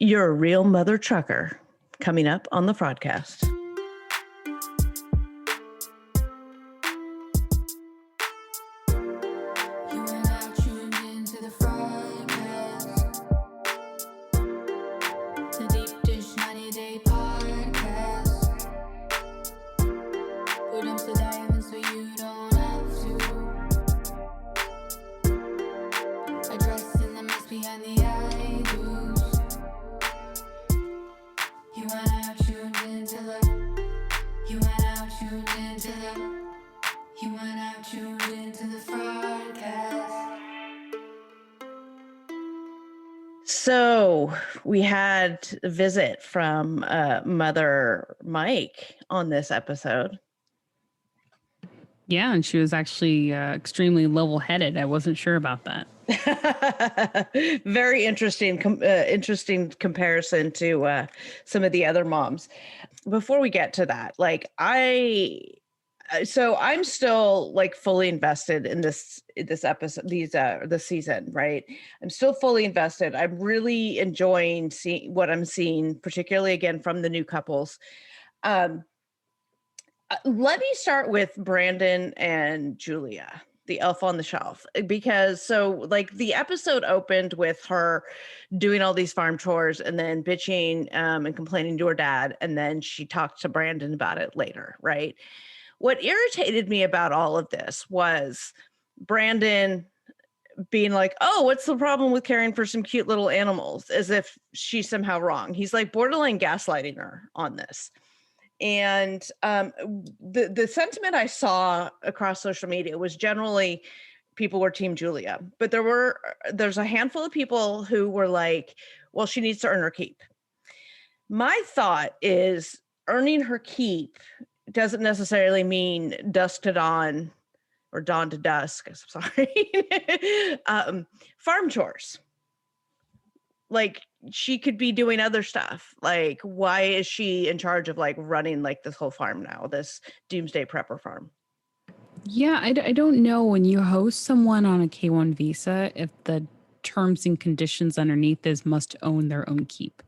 You're a real mother trucker, coming up on the Fraudcast. So we had a visit from Mother Mike on this episode. Yeah, and she was actually extremely level-headed. I wasn't sure about that. Very interesting comparison to some of the other moms. Before we get to that, I'm still fully invested in this episode, this season, right? I'm still fully invested. I'm really enjoying seeing what I'm seeing, particularly again from the new couples. Let me start with Brandon and Julia, the elf on the shelf, because the episode opened with her doing all these farm chores and then bitching and complaining to her dad, and then she talked to Brandon about it later, right? What irritated me about all of this was Brandon being like, oh, what's the problem with caring for some cute little animals, as if she's somehow wrong. He's like borderline gaslighting her on this. And the sentiment I saw across social media was generally people were Team Julia, but there's a handful of people who were like, well, she needs to earn her keep. My thought is earning her keep doesn't necessarily mean dusk to dawn or dawn to dusk. I'm sorry. Farm chores. She could be doing other stuff. Why is she in charge of running this whole farm now, this doomsday prepper farm? Yeah, I don't know when you host someone on a K-1 visa, if the terms and conditions underneath is must own their own keep.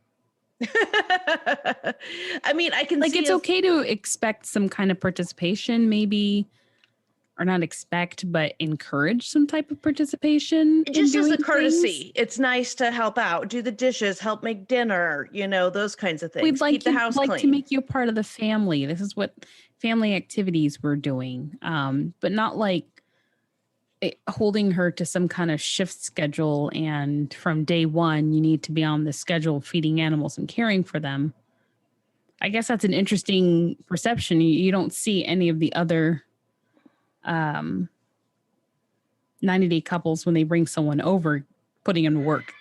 I mean, I can see it's okay to expect some kind of participation, maybe, or not expect, but encourage some type of participation. Just as a courtesy, it's nice to help out, do the dishes, help make dinner, those kinds of things. We'd like keep the house clean. To make you a part of the family. This is what family activities we're doing, but not holding her to some kind of shift schedule. And from day one, you need to be on the schedule feeding animals and caring for them. I guess that's an interesting perception. You don't see any of the other 90-day couples when they bring someone over putting in work.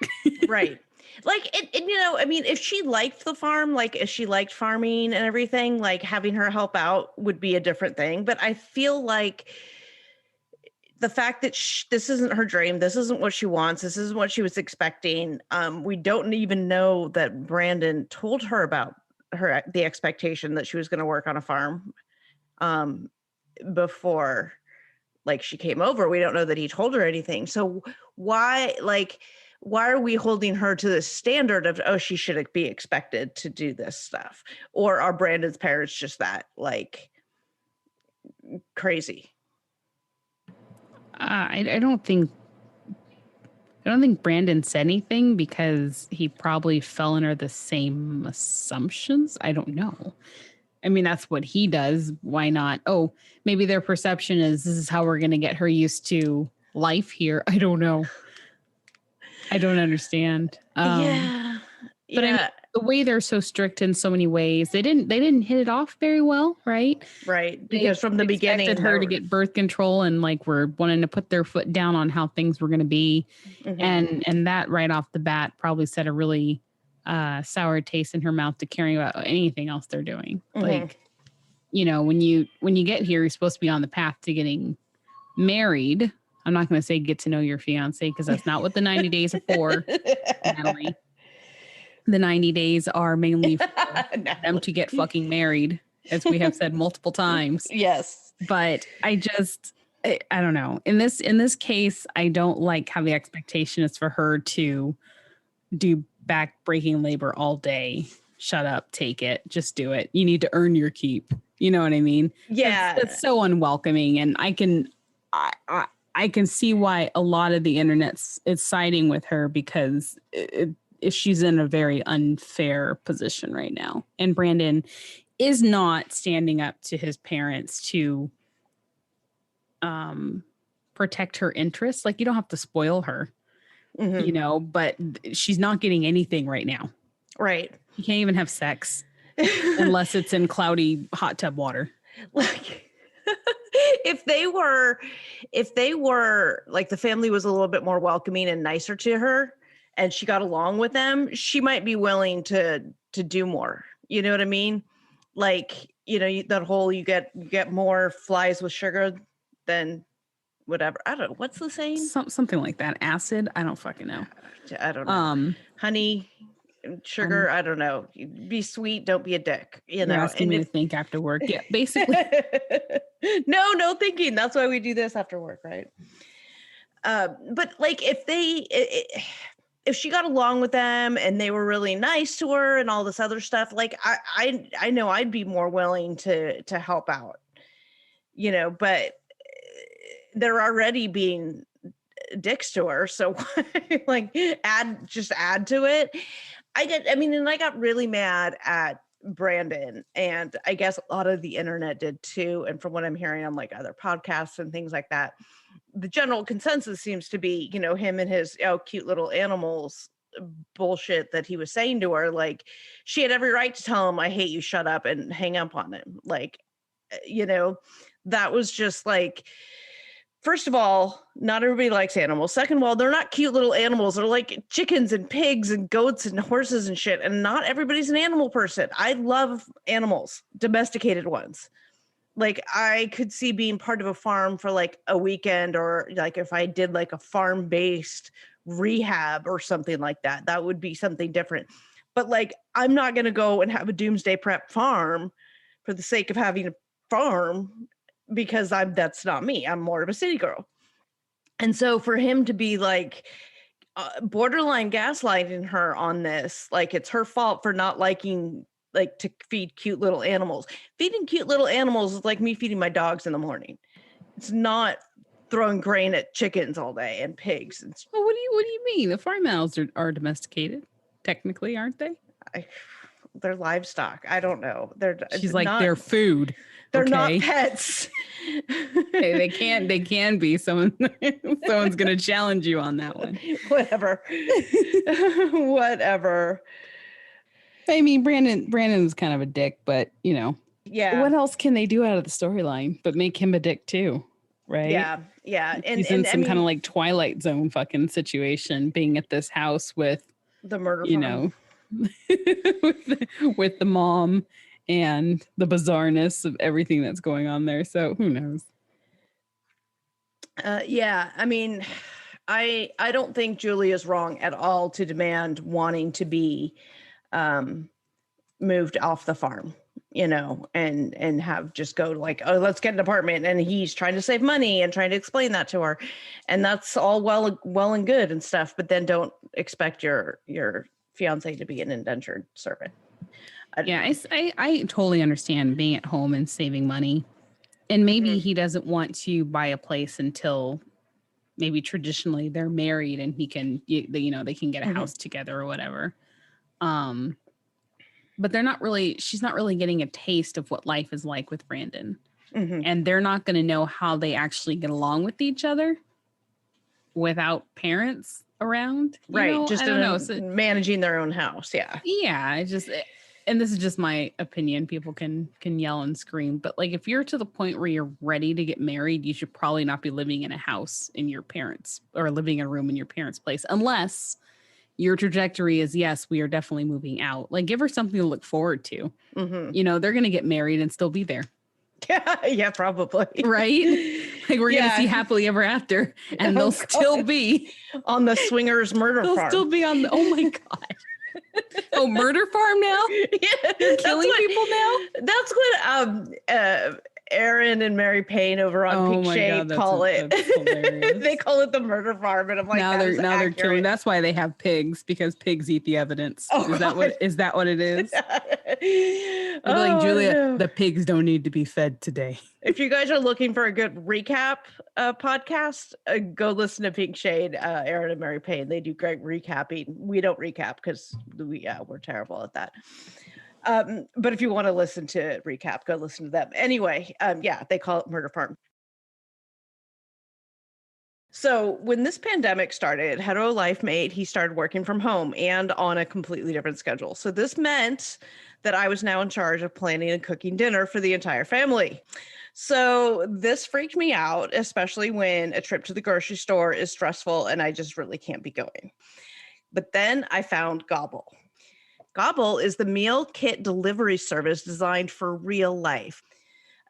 Right. If she liked the farm, if she liked farming and everything, having her help out would be a different thing. But I feel like the fact that this isn't her dream, this isn't what she wants, this isn't what she was expecting. We don't even know that Brandon told her about the expectation that she was going to work on a farm before she came over. We don't know that he told her anything. So why are we holding her to the standard of, oh, she should be expected to do this stuff? Or are Brandon's parents just that crazy? I don't think Brandon said anything because he probably fell under the same assumptions. I don't know. I mean, that's what he does. Why not? Oh, maybe their perception is this is how we're going to get her used to life here. I don't know. I don't understand. Yeah. But I mean, the way they're so strict in so many ways, they didn't hit it off very well, right? Right. Because from the beginning, expected her to get birth control and we're wanting to put their foot down on how things were going to be. Mm-hmm. And that right off the bat probably set a really sour taste in her mouth to caring about anything else they're doing. Mm-hmm. When you get here, you're supposed to be on the path to getting married. I'm not going to say get to know your fiance because that's not what the 90 days are for, Natalie. The 90 days are mainly for them to get fucking married, as we have said multiple times. Yes. But I don't know. In this case, I don't like how the expectation is for her to do back-breaking labor all day. Shut up, take it, just do it. You need to earn your keep. You know what I mean? Yeah. That's so unwelcoming. And I can see why a lot of the internet's is siding with her, because she's in a very unfair position right now. And Brandon is not standing up to his parents to protect her interests. Like, you don't have to spoil her, you know, but she's not getting anything right now. Right. You can't even have sex unless it's in cloudy hot tub water. Like, if they were like, the family was a little bit more welcoming and nicer to her and she got along with them, she might be willing to do more. You know what I mean? Like, you know, that whole, you get more flies with sugar than whatever. I don't know. What's the saying? Something like that. Acid. I don't fucking know. I don't know. Honey, sugar. I don't know. Be sweet. Don't be a dick. You know, you're asking me to think after work. Yeah, basically. No thinking. That's why we do this after work, right? But like, if she got along with them and they were really nice to her and all this other stuff, like I know I'd be more willing to help out, you know, but they're already being dicks to her. So like add to it. I got really mad at Brandon, and I guess a lot of the internet did too. And from what I'm hearing on like other podcasts and things like that, the general consensus seems to be, you know, him and his cute little animals bullshit that he was saying to her. Like, she had every right to tell him, I hate you, shut up, and hang up on him. Like, you know, that was just like, first of all, not everybody likes animals. Second of all, they're not cute little animals. They're like chickens and pigs and goats and horses and shit. And not everybody's an animal person. I love animals, domesticated ones. Like, I could see being part of a farm for like a weekend, or like if I did like a farm-based rehab or something like that, that would be something different. But like, I'm not going to go and have a doomsday prep farm for the sake of having a farm, because that's not me. I'm more of a city girl. And so for him to be like borderline gaslighting her on this, like it's her fault for not liking like to feed cute little animals. Feeding cute little animals is like me feeding my dogs in the morning. It's not throwing grain at chickens all day and pigs. Well, what do you mean? The farm animals are domesticated, technically, aren't they? They're livestock. I don't know. She's like, they're food. They're not pets. They can be. Someone's gonna challenge you on that one. Whatever. Whatever. I mean, Brandon's kind of a dick, but you know, yeah. What else can they do out of the storyline but make him a dick too, right? Yeah. And he's in some kind of like Twilight Zone fucking situation, being at this house with the murder, you know, with the mom and the bizarreness of everything that's going on there. So who knows? Yeah. I mean, I don't think Julia's wrong at all to demand wanting to be moved off the farm, you know, and have just go like, oh, let's get an apartment. And he's trying to save money and trying to explain that to her. And that's all well and good and stuff. But then don't expect your fiance to be an indentured servant. I totally understand being at home and saving money. And maybe he doesn't want to buy a place until maybe traditionally they're married and he can, you know, they can get a house together or whatever. But she's not really getting a taste of what life is like with Brandon. And they're not going to know how they actually get along with each other without parents around. Right. Know? Just managing their own house. Yeah. Yeah. And this is just my opinion. People can yell and scream, but like, if you're to the point where you're ready to get married, you should probably not be living in a house in your parents, or living in a room in your parents' place, unless your trajectory is, yes, we are definitely moving out. Like, give her something to look forward to. You know, they're going to get married and still be there. Yeah, probably. Right? Like, we're going to see happily ever after, and they'll still be on the swingers murder farm. They'll still be on the, oh my God. Oh, murder farm now? Yeah, You're killing people now? That's what Aaron and Mary Payne over on Oh Pink my Shade God, call it. that's hilarious. They call it the murder farm, and I'm like, now they're killing. accurate. That's why they have pigs, because pigs eat the evidence. Oh, is that what it is? They're like, Julia, no. the pigs don't need to be fed today. If you guys are looking for a good recap podcast, go listen to Pink Shade, Aaron and Mary Payne. They do great recapping. We don't recap because we're terrible at that. But if you want to listen to recap, go listen to them. Anyway, they call it Murder Farm. So when this pandemic started, Hetero Life Mate, he started working from home and on a completely different schedule. So this meant that I was now in charge of planning and cooking dinner for the entire family. So this freaked me out, especially when a trip to the grocery store is stressful and I just really can't be going. But then I found Gobble. Gobble is the meal kit delivery service designed for real life.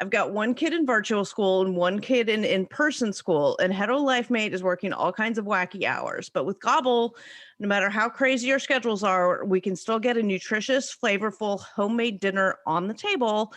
I've got one kid in virtual school and one kid in in-person school, and Hetero Life Mate is working all kinds of wacky hours. But with Gobble, no matter how crazy your schedules are, we can still get a nutritious, flavorful homemade dinner on the table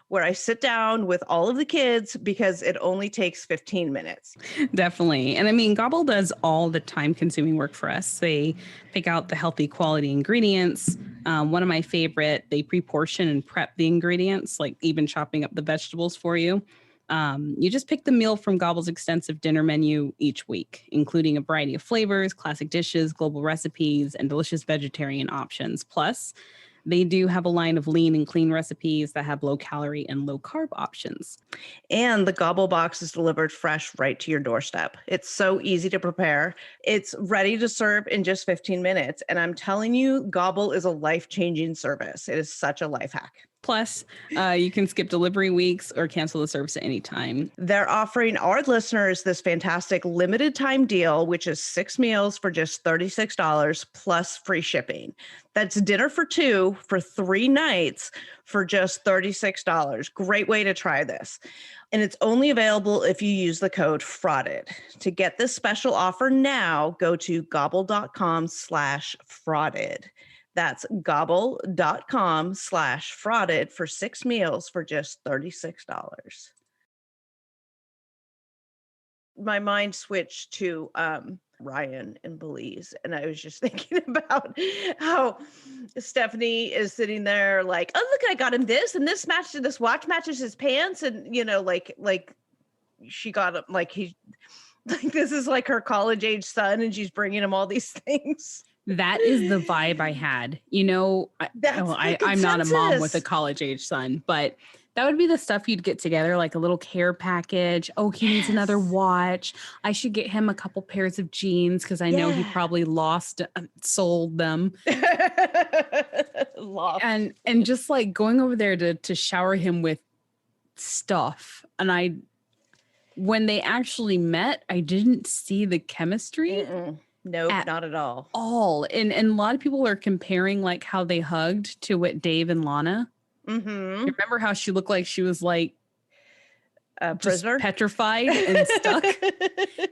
where I sit down with all of the kids because it only takes 15 minutes. Definitely. And I mean, Gobble does all the time-consuming work for us. They pick out the healthy quality ingredients. One of my favorite, they pre-portion and prep the ingredients, like even chopping up the vegetables for you. You just pick the meal from Gobble's extensive dinner menu each week, including a variety of flavors, classic dishes, global recipes, and delicious vegetarian options. Plus, they do have a line of lean and clean recipes that have low calorie and low carb options. And the Gobble box is delivered fresh right to your doorstep. It's so easy to prepare. It's ready to serve in just 15 minutes. And I'm telling you, Gobble is a life-changing service. It is such a life hack. Plus, you can skip delivery weeks or cancel the service at any time. They're offering our listeners this fantastic limited time deal, which is 6 meals for just $36 plus free shipping. That's dinner for 2 for 3 nights for just $36. Great way to try this. And it's only available if you use the code FRAUDED. To get this special offer now, go to gobble.com/frauded. That's gobble.com/frauded for 6 meals for just $36. My mind switched to Ryan and Belize, and I was just thinking about how Stephanie is sitting there like, oh, look, I got him this, and this watch matches his pants, and like she got him like this is like her college age son, and she's bringing him all these things. That is the vibe I had. I'm not a mom with a college age son, but that would be the stuff you'd get together, like a little care package. Oh, he needs another watch. I should get him a couple pairs of jeans because I know he probably sold them. And just like going over there to shower him with stuff. And when they actually met, I didn't see the chemistry. Nope, not at all. And a lot of people are comparing like how they hugged to what Dave and Lana. Mm-hmm. You remember how she looked like she was like a prisoner, petrified and stuck?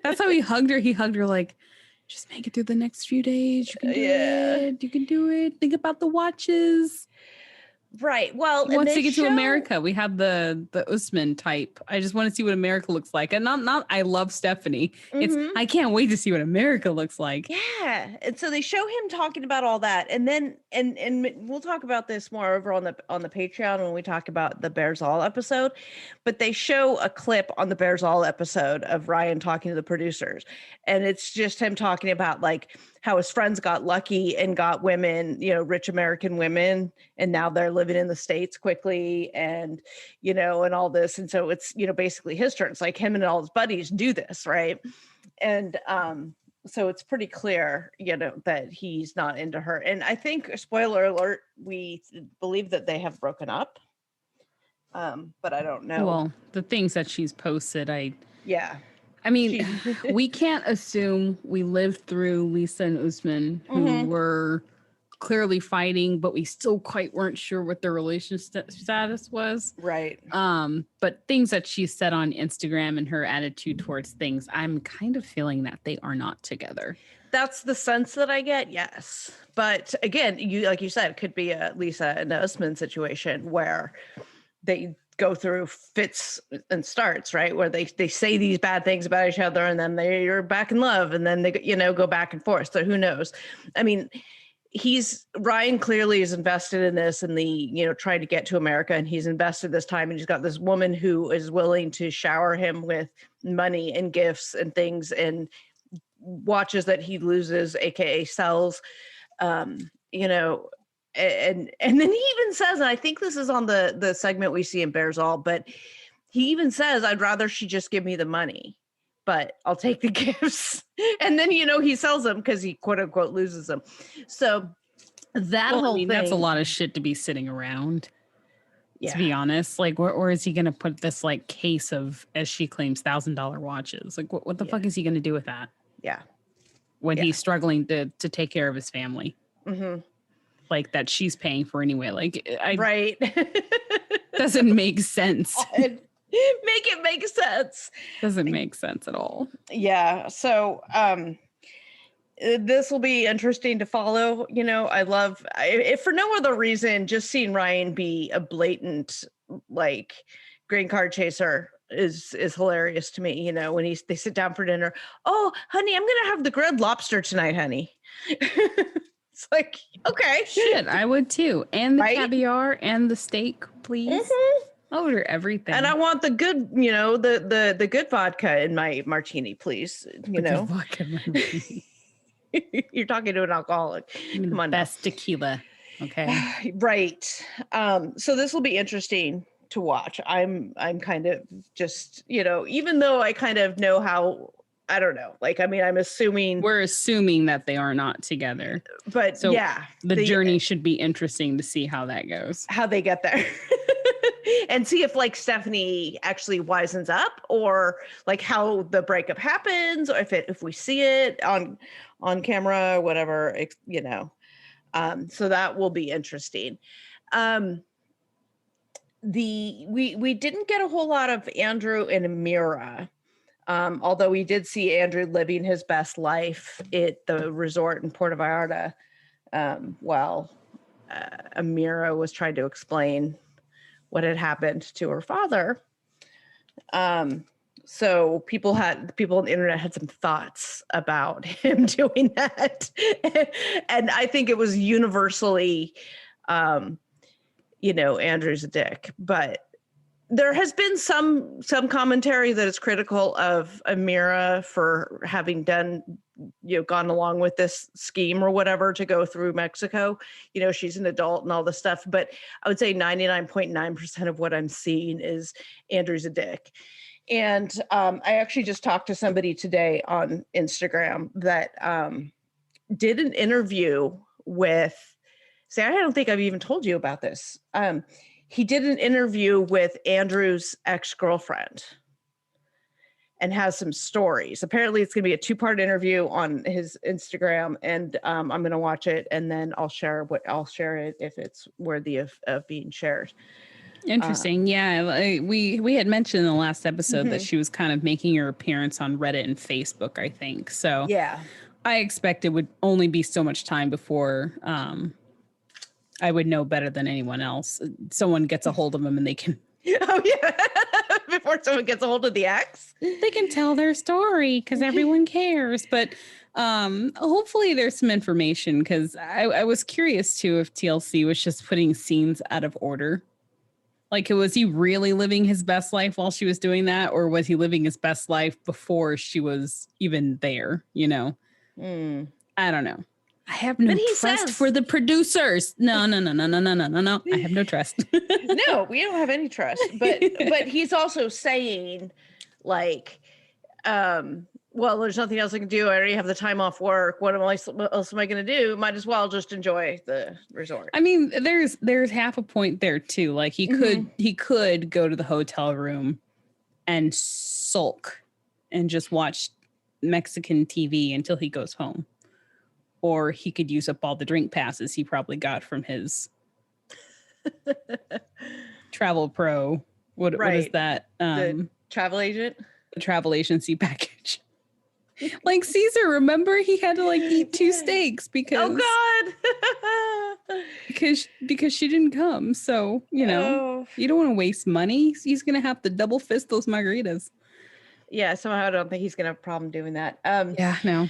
That's how he hugged her. He hugged her like, just make it through the next few days. You can do it. You can do it. Think about the watches. Right. Well, he wants to get to America. We have the Usman type. I just want to see what America looks like. And not I love Stephanie. Mm-hmm. I can't wait to see what America looks like. Yeah. And so they show him talking about all that. And then and we'll talk about this more over on the Patreon when we talk about the Bears All episode. But they show a clip on the Bears All episode of Ryan talking to the producers. And it's just him talking about like how his friends got lucky and got women, rich American women, and now they're living in the States quickly and, and all this. And so it's, basically his turn. It's like him and all his buddies do this, right? And so it's pretty clear, that he's not into her. And I think, spoiler alert, we believe that they have broken up. But I don't know. Well, the things that she's posted, yeah. I mean, we can't assume. We lived through Lisa and Usman, who were clearly fighting, but we still quite weren't sure what their relationship status was. Right. But things that she said on Instagram and her attitude towards things, I'm kind of feeling that they are not together. That's the sense that I get, yes. But again, like you said, it could be a Lisa and Usman situation where they go through fits and starts, right? Where they say these bad things about each other and then they're back in love and then they, go back and forth. So who knows? I mean, Ryan clearly is invested in this and trying to get to America, and he's invested this time, and he's got this woman who is willing to shower him with money and gifts and things and watches that he loses, AKA sells, and then he even says, and I think this is on the segment we see in Bears All, but he even says, I'd rather she just give me the money, but I'll take the gifts. And then, he sells them because he quote unquote loses them. So that whole thing. That's a lot of shit to be sitting around. Yeah. To be honest, like, where is he going to put this like case of, as she claims, $1,000 watches? Like, what the fuck is he going to do with that? Yeah. When he's struggling to take care of his family. Mm-hmm. Like that she's paying for anyway. Like, right. Doesn't make sense. Make it make sense. Doesn't make sense at all. Yeah. So, this will be interesting to follow. I love, if for no other reason, just seeing Ryan be a blatant, like, green card chaser is hilarious to me. When they sit down for dinner. Oh, honey, I'm going to have the grilled lobster tonight, honey. It's like, okay. Shit, I would too. And the caviar and the steak, please. Mm-hmm. I'll order everything. And I want the good, the good vodka in my martini, please. Good vodka martini. You're talking to an alcoholic. Come on. Best tequila. Okay. Right. So this will be interesting to watch. I'm kind of just, even though I kind of know how, I don't know. Like, I mean, we're assuming that they are not together. But so yeah, the journey should be interesting to see how that goes. How they get there. And see if like Stephanie actually wisens up, or like how the breakup happens, or if we see it on camera or whatever, so that will be interesting. We didn't get a whole lot of Andrew and Amira. Although we did see Andrew living his best life at the resort in Puerto Vallarta, while Amira was trying to explain what had happened to her father. So people on the internet had some thoughts about him doing that. And I think it was universally, Andrew's a dick, but there has been some commentary that is critical of Amira for having gone along with this scheme or whatever to go through Mexico. She's an adult and all this stuff, but I would say 99.9% of what I'm seeing is Andrew's a dick. And I actually just talked to somebody today on Instagram that did an interview with, I don't think I've even told you about this. He did an interview with Andrew's ex-girlfriend and has some stories. Apparently it's going to be a 2-part interview on his Instagram, and I'm going to watch it, and then I'll share it if it's worthy of being shared. Interesting. Yeah. We had mentioned in the last episode that she was kind of making her appearance on Reddit and Facebook, I think. So yeah, I expect it would only be so much time before, I would know better than anyone else. Someone gets a hold of them and they can. Oh yeah. Before someone gets a hold of the ex, they can tell their story because everyone cares. But hopefully there's some information, because I was curious too if TLC was just putting scenes out of order. Like, was he really living his best life while she was doing that? Or was he living his best life before she was even there? I don't know. I have no trust for the producers. No. I have no trust. No, we don't have any trust. But he's also saying, like, well, there's nothing else I can do. I already have the time off work. What else am I going to do? Might as well just enjoy the resort. I mean, there's half a point there too. Like, he could go to the hotel room and sulk and just watch Mexican TV until he goes home. Or he could use up all the drink passes he probably got from his Travel Pro. What is that? The travel agent? The travel agency package. Like Caesar, remember? He had to like eat 2 steaks because... Oh, God! because she didn't come. So, you know, you don't want to waste money. He's going to have to double fist those margaritas. Yeah, somehow I don't think he's going to have a problem doing that. Yeah, no.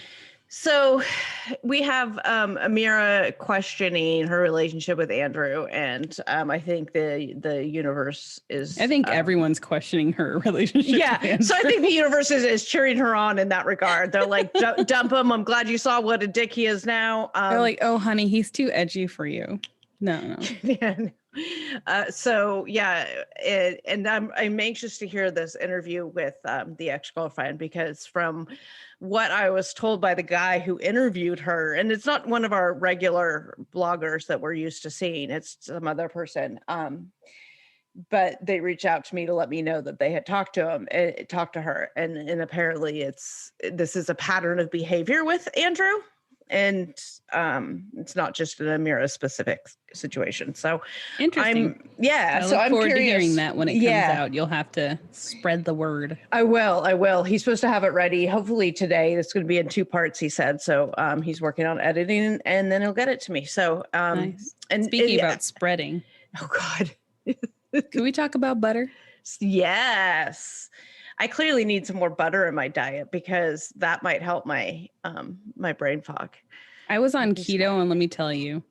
So we have Amira questioning her relationship with Andrew, and I think the universe is. I think everyone's questioning her relationship. Yeah, with Andrew. so I think the universe is cheering her on in that regard. They're like, dump him. I'm glad you saw what a dick he is now. They're like, oh, honey, he's too edgy for you. No. Yeah. So yeah, and I'm anxious to hear this interview with the ex-girlfriend, because from what I was told by the guy who interviewed her, and it's not one of our regular bloggers that we're used to seeing, it's some other person. But they reached out to me to let me know that they had talked to her, and apparently this is a pattern of behavior with Andrew. And it's not just an Amira specific situation. So interesting. I look I'm forward curious. To hearing that when it comes out. You'll have to spread the word. I will. He's supposed to have it ready hopefully today. It's going to be in 2 parts, he said. So he's working on editing, and then he'll get it to me. So nice. And speaking about spreading. Oh God. Can we talk about butter? Yes. I clearly need some more butter in my diet, because that might help my my brain fog. I was on keto, and let me tell you,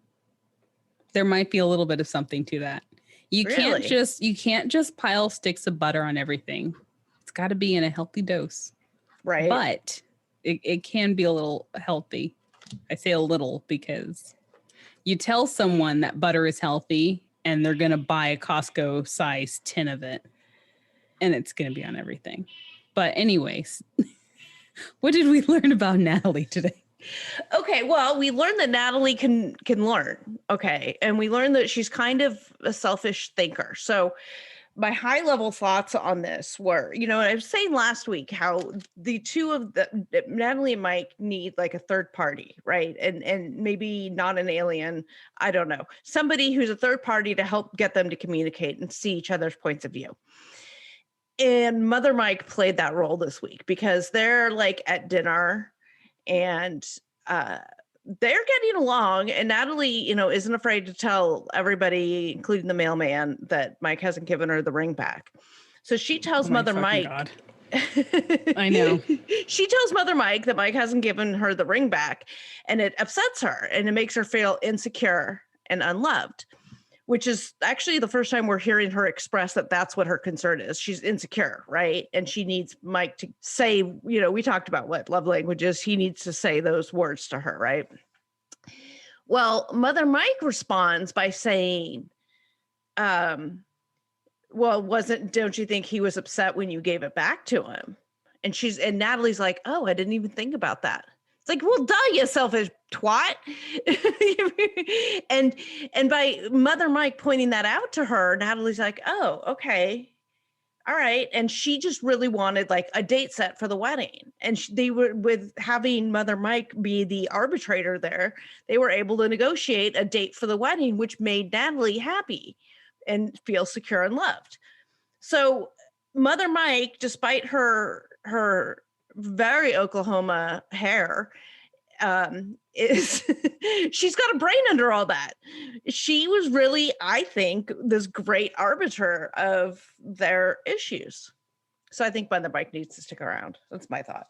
there might be a little bit of something to that. You can't just pile sticks of butter on everything. It's got to be in a healthy dose. Right. But it can be a little healthy. I say a little because you tell someone that butter is healthy and they're going to buy a Costco size tin of it, and it's going to be on everything. But anyways, what did we learn about Natalie today? Okay, well, we learned that Natalie can learn. Okay, and we learned that she's kind of a selfish thinker. So my high level thoughts on this were, I was saying last week how the two of Natalie and Mike need like a third party, right? And maybe not an alien, I don't know, somebody who's a third party to help get them to communicate and see each other's points of view. And Mother Mike played that role this week, because they're like at dinner and they're getting along, and Natalie, isn't afraid to tell everybody, including the mailman, that Mike hasn't given her the ring back. So she tells Mother Mike. God. I know. She tells Mother Mike that Mike hasn't given her the ring back, and it upsets her, and it makes her feel insecure and unloved, which is actually the first time we're hearing her express that that's what her concern is. She's insecure, right? And she needs Mike to say, we talked about what love languages. He needs to say those words to her, right? Well, Mother Mike responds by saying, don't you think he was upset when you gave it back to him? And Natalie's like, oh, I didn't even think about that. It's like, well, duh, you selfish twat. and by Mother Mike pointing that out to her, Natalie's like, oh, okay. All right. And she just really wanted like a date set for the wedding. And they were, with having Mother Mike be the arbitrator there, they were able to negotiate a date for the wedding, which made Natalie happy and feel secure and loved. So Mother Mike, despite her very Oklahoma hair, she's got a brain under all that. She was really, I think, this great arbiter of their issues. So I think Mother Mike needs to stick around. That's my thought.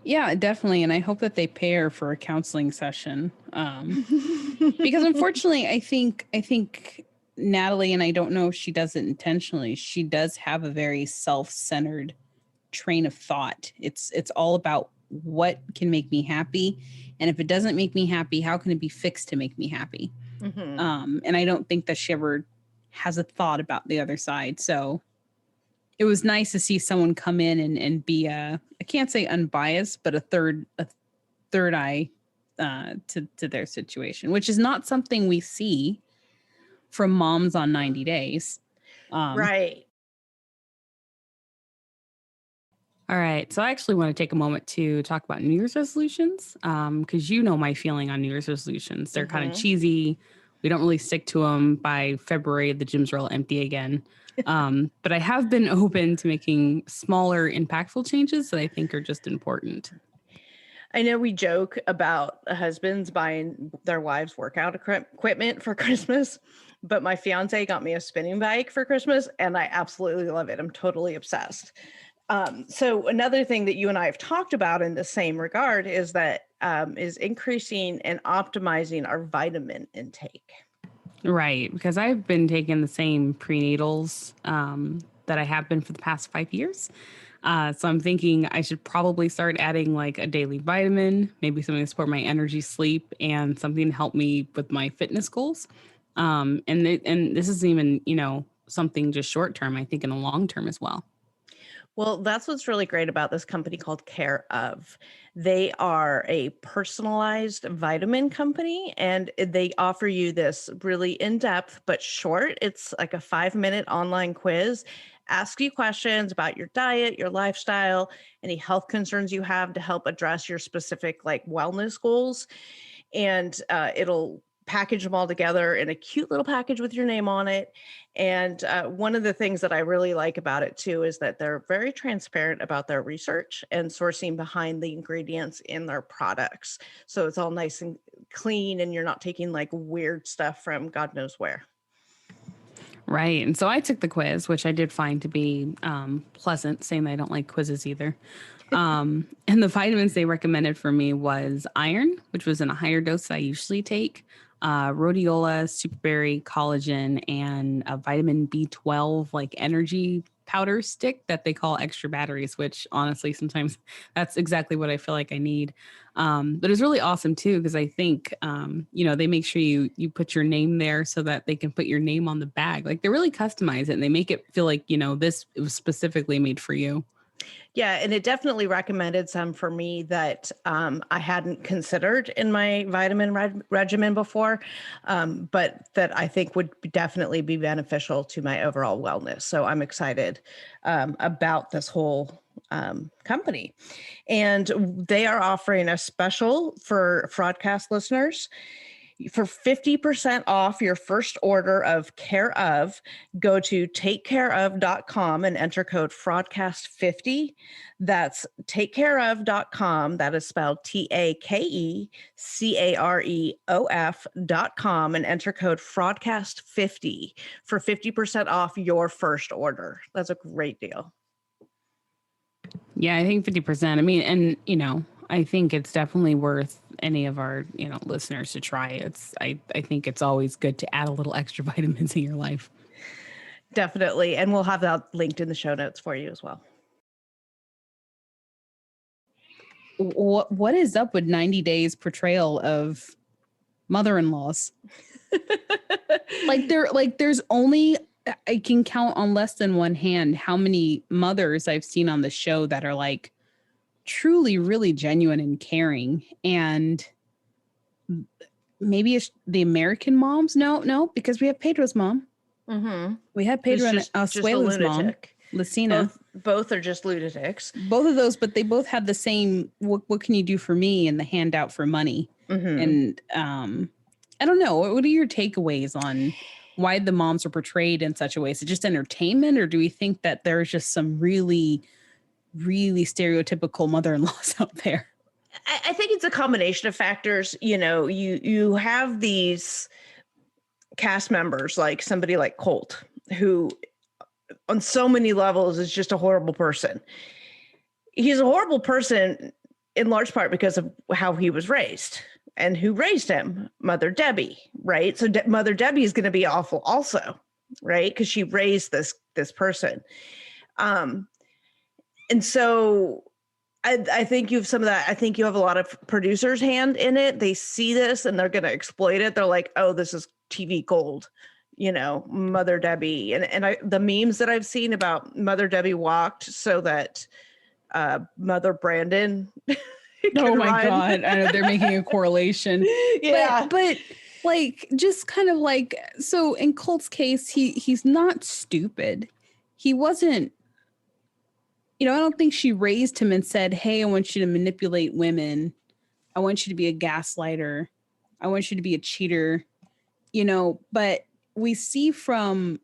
Yeah, definitely. And I hope that they pay her for a counseling session. Because unfortunately, I think Natalie, and I don't know if she does it intentionally, she does have a very self-centered train of thought. It's all about what can make me happy, and if it doesn't make me happy, how can it be fixed to make me happy? Mm-hmm. And I don't think that she ever has a thought about the other side. So it was nice to see someone come in and be I can't say unbiased, but a third eye to their situation, which is not something we see from moms on 90 Days. Right. All right. So I actually want to take a moment to talk about New Year's resolutions, because my feeling on New Year's resolutions. They're kind of cheesy. We don't really stick to them. By February, the gyms are all empty again. But I have been open to making smaller, impactful changes that I think are just important. I know we joke about husbands buying their wives' workout equipment for Christmas, but my fiance got me a spinning bike for Christmas, and I absolutely love it. I'm totally obsessed. So another thing that you and I have talked about in the same regard is that is increasing and optimizing our vitamin intake. Right, because I've been taking the same prenatals that I have been for the past 5 years. So I'm thinking I should probably start adding like a daily vitamin, maybe something to support my energy, sleep, and something to help me with my fitness goals. And this isn't even, something just short term. I think in the long term as well. Well, that's what's really great about this company called Care of. They are a personalized vitamin company and they offer you this really in depth but short. It's like a 5-minute online quiz. Ask you questions about your diet, your lifestyle, any health concerns you have to help address your specific like wellness goals. And it'll package them all together in a cute little package with your name on it. And one of the things that I really like about it too is that they're very transparent about their research and sourcing behind the ingredients in their products. So it's all nice and clean, and you're not taking like weird stuff from God knows where. Right. And so I took the quiz, which I did find to be pleasant, saying that I don't like quizzes either. And the vitamins they recommended for me was iron, which was in a higher dose that I usually take, rhodiola, superberry, collagen, and a vitamin B12 like energy powder stick that they call extra batteries, which honestly, sometimes that's exactly what I feel like I need. But it's really awesome too, because I think, they make sure you put your name there so that they can put your name on the bag. Like they really customize it and they make it feel like, this it was specifically made for you. Yeah, and it definitely recommended some for me that I hadn't considered in my vitamin regimen before, but that I think would definitely be beneficial to my overall wellness. So I'm excited about this whole company. And they are offering a special for Fraudcast listeners. For 50% off your first order of Care of, go to takecareof.com and enter code Fraudcast50. That's takecareof.com. That is spelled TAKECAREOF.com and enter code Fraudcast50 for 50% off your first order. That's a great deal. Yeah, I think 50%. I mean, and I think it's definitely worth any of our, listeners to try. I think it's always good to add a little extra vitamins in your life. Definitely. And we'll have that linked in the show notes for you as well. What is up with 90 Days portrayal of mother-in-laws? There's only, I can count on less than one hand how many mothers I've seen on the show that are like truly really genuine and caring. And maybe it's the American moms. No, because we have Pedro's mom. Mm-hmm. We have Pedro and Asuela's mom, Lucina. Both are just lunatics. Both of those, but they both have the same, what can you do for me, and the handout for money. Mm-hmm. And I don't know. What are your takeaways on why the moms are portrayed in such a way? Is it just entertainment, or do we think that there's just some really, really stereotypical mother-in-laws out there? I think it's a combination of factors. You have these cast members, like somebody like Colt, who on so many levels is just a horrible person. He's a horrible person in large part because of how he was raised. And who raised him? Mother Debbie, right? So Mother Debbie is going to be awful also, right? Because she raised this person. And so I think you have some of that. I think you have a lot of producers' hand in it. They see this and they're going to exploit it. They're like, oh, this is TV gold, Mother Debbie. And the memes that I've seen about Mother Debbie walked so that Mother Brandon oh my run. God. I know they're making a correlation. Yeah. But like, just kind of like, so in Colt's case, he's not stupid. He wasn't, I don't think she raised him and said, hey, I want you to manipulate women. I want you to be a gaslighter. I want you to be a cheater, but we see from,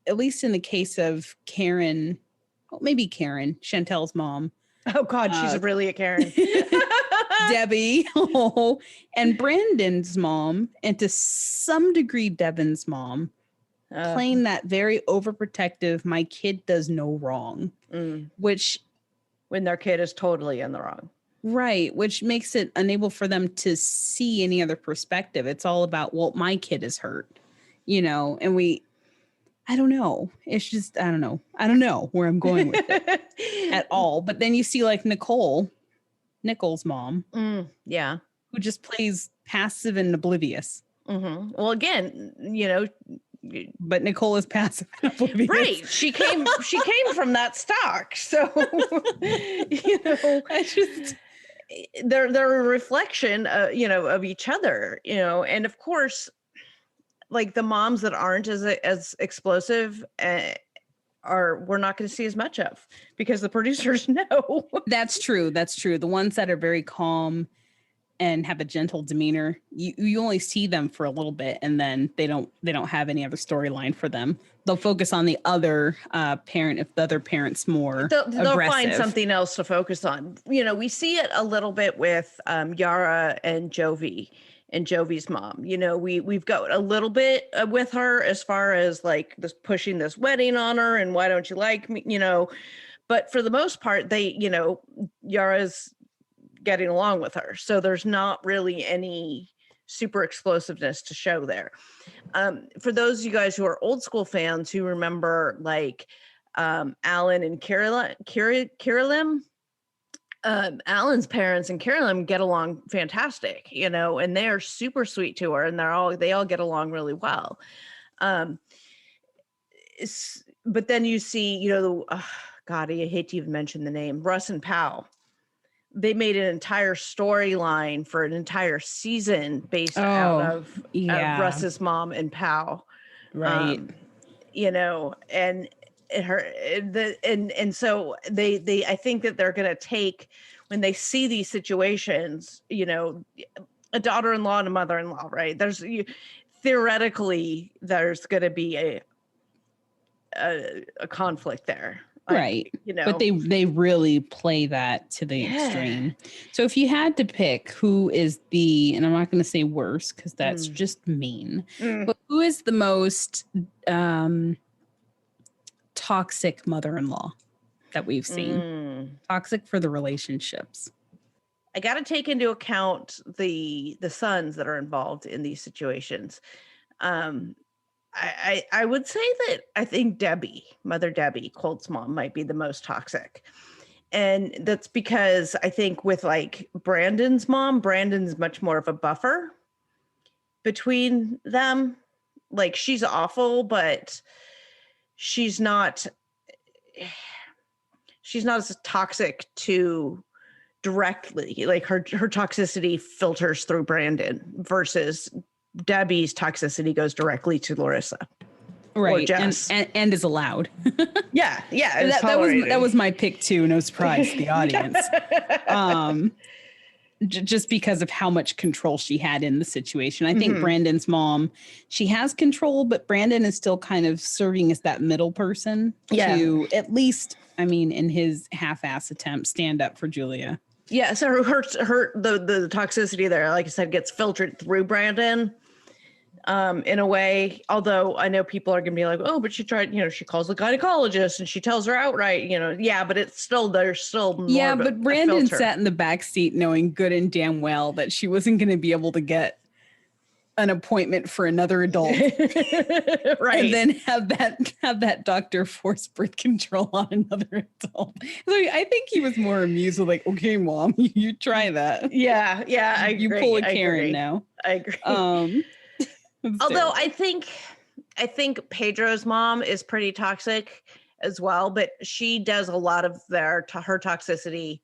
at least in the case of Karen, maybe Karen, Chantel's mom, Oh God, she's really a Karen. Debbie. And Brandon's mom, and to some degree Devin's mom, playing that very overprotective, my kid does no wrong, which when their kid is totally in the wrong. Right, which makes it unable for them to see any other perspective. It's all about, well, my kid is hurt, and I don't know. It's just, I don't know where I'm going with it at all. But then you see like Nicole's mom. Yeah. Who just plays passive and oblivious. Well, again, but Nicole is passive and oblivious. Right. She came from that stock. So, I just, they're a reflection, of each other, and of course, like the moms that aren't as explosive we're not going to see as much of because the producers know. That's true. The ones that are very calm and have a gentle demeanor, you only see them for a little bit, and then they don't have any other storyline for them. They'll focus on the other parent if the other parent's more they'll find something else to focus on. We see it a little bit with Yara and Jovi and Jovi's mom. We've got a little bit with her as far as like this pushing this wedding on her and why don't you like me, but for the most part, they, Yara's getting along with her. So there's not really any super explosiveness to show there. For those of you guys who are old school fans who remember like Alan and Carolyn, Alan's parents and Carolyn get along fantastic, and they are super sweet to her, and they all get along really well. But then you see, God, I hate to even mention the name, Russ and Pal. They made an entire storyline for an entire season based out of Russ's mom and Pal. Right. And so they I think that they're going to take, when they see these situations, a daughter-in-law and a mother-in-law, right? Theoretically there's going to be a conflict there. Right. But they really play that to the extreme. So if you had to pick who is and I'm not going to say worse because that's just mean, but who is the most toxic mother-in-law that we've seen? Toxic for the relationships. I got to take into account the sons that are involved in these situations. I would say that I think Mother Debbie, Colt's mom, might be the most toxic. And that's because I think with like Brandon's mom, Brandon's much more of a buffer between them. Like she's awful, but she's not as toxic to directly, like her toxicity filters through Brandon versus Debbie's toxicity goes directly to Larissa. Right. And is allowed. Yeah. That was my pick too. No surprise to the audience. Just because of how much control she had in the situation. I think Brandon's mom, she has control, but Brandon is still kind of serving as that middle person to at least, in his half-ass attempt, stand up for Julia. Yeah. So the toxicity there, like I said, gets filtered through Brandon. In a way, although I know people are going to be like, oh, but she tried, she calls the gynecologist and she tells her outright, but it's still, there's still more but Brandon sat in the back seat knowing good and damn well that she wasn't going to be able to get an appointment for another adult. Right. And then have that doctor force birth control on another adult. So I think he was more amused with like, okay, mom, you try that. Yeah. I agree. You pull a Karen now. I agree. Although I think Pedro's mom is pretty toxic as well, but she does a lot of her toxicity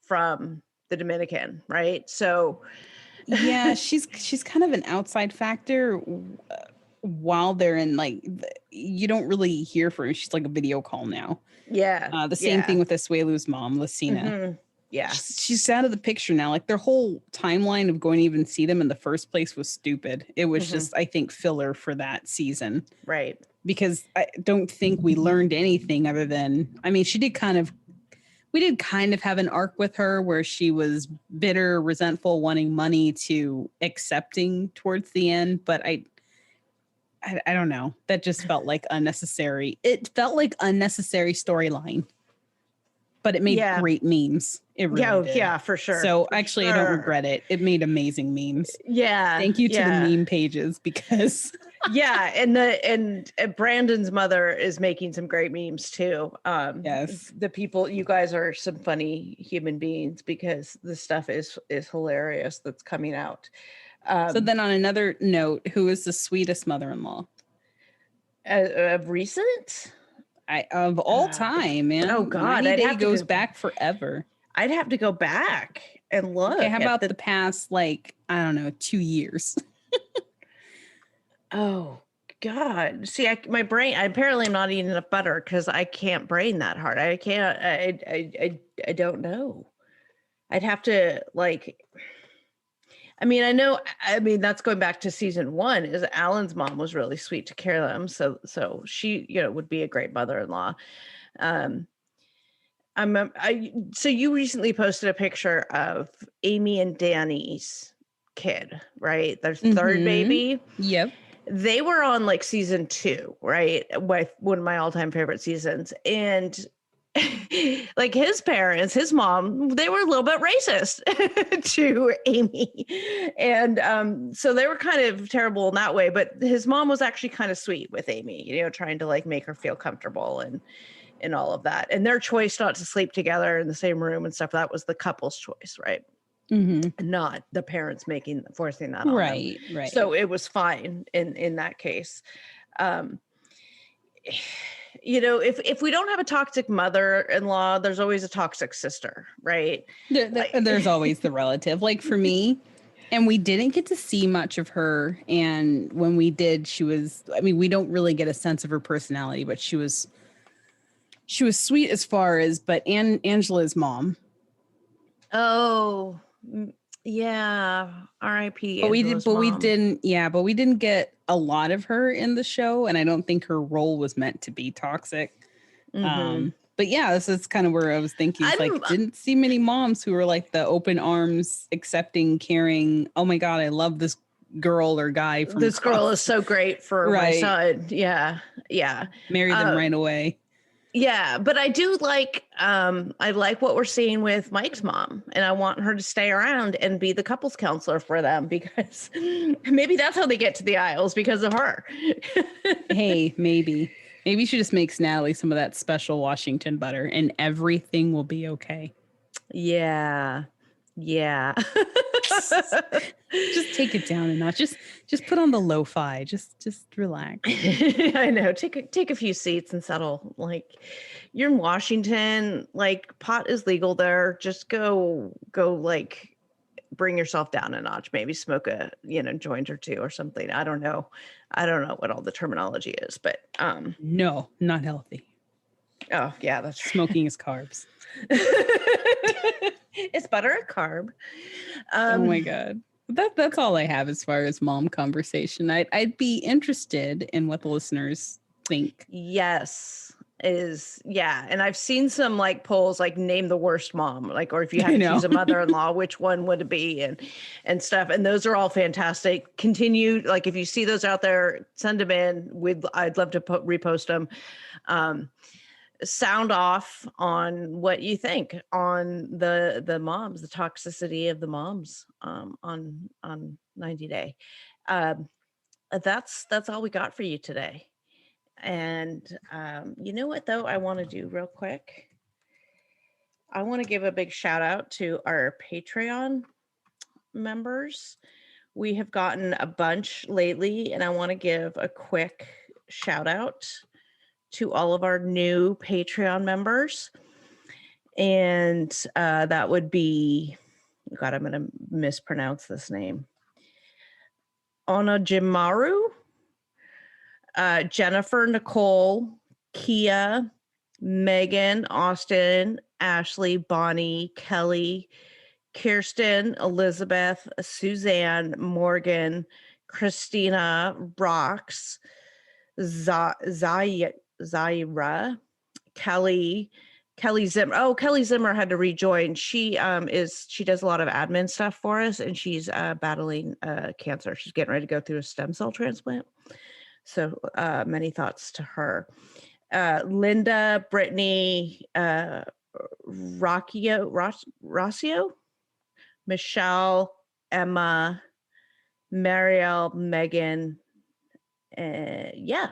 from the Dominican, right? So yeah, she's kind of an outside factor while they're in, like, you don't really hear from her. She's like a video call now. Yeah. The same thing with Asuelu's mom, Lucina. Yeah. She's out of the picture now. Like their whole timeline of going to even see them in the first place was stupid. It was just, I think, filler for that season. Right. Because I don't think we learned anything other than, she did kind of, we did kind of have an arc with her where she was bitter, resentful, wanting money to accepting towards the end. But I don't know. That just felt like unnecessary. It felt like unnecessary storyline, but it made Yeah. great memes. It really did. Yeah, for sure. So For actually, sure. I don't regret it. It made amazing memes. Yeah. Thank you to the meme pages because yeah, and Brandon's mother is making some great memes too. Yes. The people, you guys are some funny human beings because the stuff is hilarious that's coming out. So then on another note, who is the sweetest mother-in-law? Of recent? Of all time, man. Oh God, 90 Day goes back forever. I'd have to go back and look. Okay, how about the past, like, I don't know, 2 years? Oh God. See, my brain, I apparently am not eating enough butter because I can't brain that hard. I can't, I don't know. I'd have to like, I mean, that's going back to season 1 is Alan's mom was really sweet to Carolyn. So she, would be a great mother-in-law. So you recently posted a picture of Amy and Danny's kid, right? Their third baby. Yep. They were on like season 2, right? With one of my all-time favorite seasons. And like his parents, his mom, they were a little bit racist to Amy. And so they were kind of terrible in that way. But his mom was actually kind of sweet with Amy, trying to like make her feel comfortable and all of that. And their choice not to sleep together in the same room and stuff, that was the couple's choice, right? Not the parents forcing that on them. Right. So it was fine in that case. If we don't have a toxic mother-in-law, there's always a toxic sister, right? There's always the relative. Like for me, and we didn't get to see much of her. And when we did, we don't really get a sense of her personality, but she was sweet as far as, but Angela's mom. Oh, yeah. R.I.P. But we didn't get a lot of her in the show, and I don't think her role was meant to be toxic. But yeah, this is kind of where I was thinking. It's didn't see many moms who were like the open arms, accepting, caring. Oh my God, I love this girl or guy. This girl is so great for my son. Yeah. Marry them right away. Yeah, but I do like, I like what we're seeing with Mike's mom, and I want her to stay around and be the couples counselor for them because maybe that's how they get to the aisles because of her. Hey, maybe she just makes Natalie some of that special Washington butter and everything will be okay. Yeah. Just take it down a notch. Just put on the lo-fi. Just relax. I know. Take a few seats and settle. Like you're in Washington, like pot is legal there. Just go like bring yourself down a notch. Maybe smoke a joint or two or something. I don't know what all the terminology is, but no, not healthy. Oh yeah, that's right. Smoking is carbs. Is butter a carb? Oh my God. That's all I have as far as mom conversation. I'd be interested in what the listeners think. Yes. And I've seen some like polls like name the worst mom, like, or if you had to choose a mother-in-law, which one would it be and stuff. And those are all fantastic. Continue, like if you see those out there, send them in. I'd love to repost them. Sound off on what you think on the moms, the toxicity of the moms on 90 Day. That's all we got for you today. And you know what though I want to do real quick? I want to give a big shout out to our Patreon members. We have gotten a bunch lately, and I want to give a quick shout out to all of our new Patreon members. And that would be, God, I'm going to mispronounce this name. Onajimaru, Jennifer, Nicole, Kia, Megan, Austin, Ashley, Bonnie, Kelly, Kirsten, Elizabeth, Suzanne, Morgan, Christina, Rox, Zaira, Kelly, Kelly Zimmer. Oh, Kelly Zimmer had to rejoin. She does a lot of admin stuff for us, and she's battling cancer. She's getting ready to go through a stem cell transplant. So many thoughts to her. Linda, Brittany, Rossio, Michelle, Emma, Marielle, Megan. Yeah.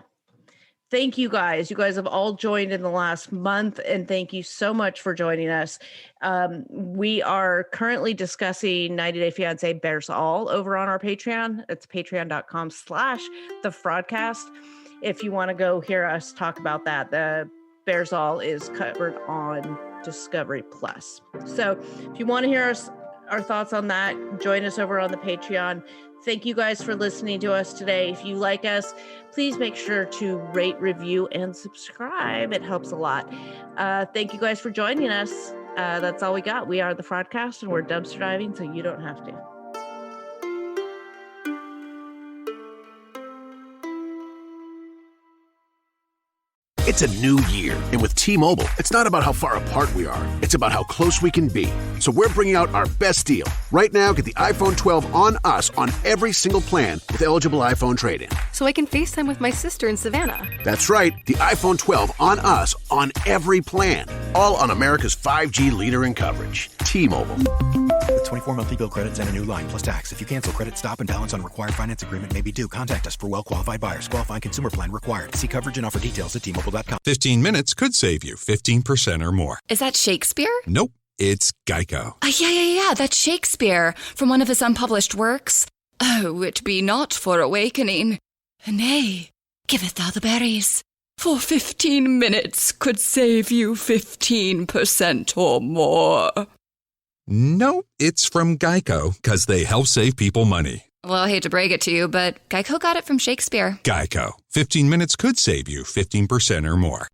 Thank you guys. You guys have all joined in the last month, and thank you so much for joining us. We are currently discussing 90 Day Fiance Bears All over on our Patreon. It's patreon.com/the Fraudcast. If you want to go hear us talk about that, the Bears All is covered on Discovery Plus. So if you want to hear our thoughts on that, join us over on the Patreon. Thank you guys for listening to us today. If you like us, please make sure to rate, review, and subscribe. It helps a lot. Thank you guys for joining us. That's all we got. We are the Fraudcast, and we're dumpster diving, so you don't have to. It's a new year, and with T-Mobile, it's not about how far apart we are. It's about how close we can be. So we're bringing out our best deal. Right now, get the iPhone 12 on us on every single plan with eligible iPhone trade-in. So I can FaceTime with my sister in Savannah. That's right, the iPhone 12 on us on every plan. All on America's 5G leader in coverage. T-Mobile. With 24 monthly bill credits and a new line plus tax. If you cancel credit, stop and balance on required finance agreement may be due. Contact us for well-qualified buyers. Qualifying consumer plan required. See coverage and offer details at T-Mobile.com. 15 minutes could save you 15% or more. Is that Shakespeare? Nope, it's Geico. Yeah, that's Shakespeare from one of his unpublished works. Oh, it be not for awakening. Nay, giveth thou the berries. For 15 minutes could save you 15% or more. Nope, it's from Geico, because they help save people money. Well, I hate to break it to you, but Geico got it from Shakespeare. Geico. 15 minutes could save you 15% or more.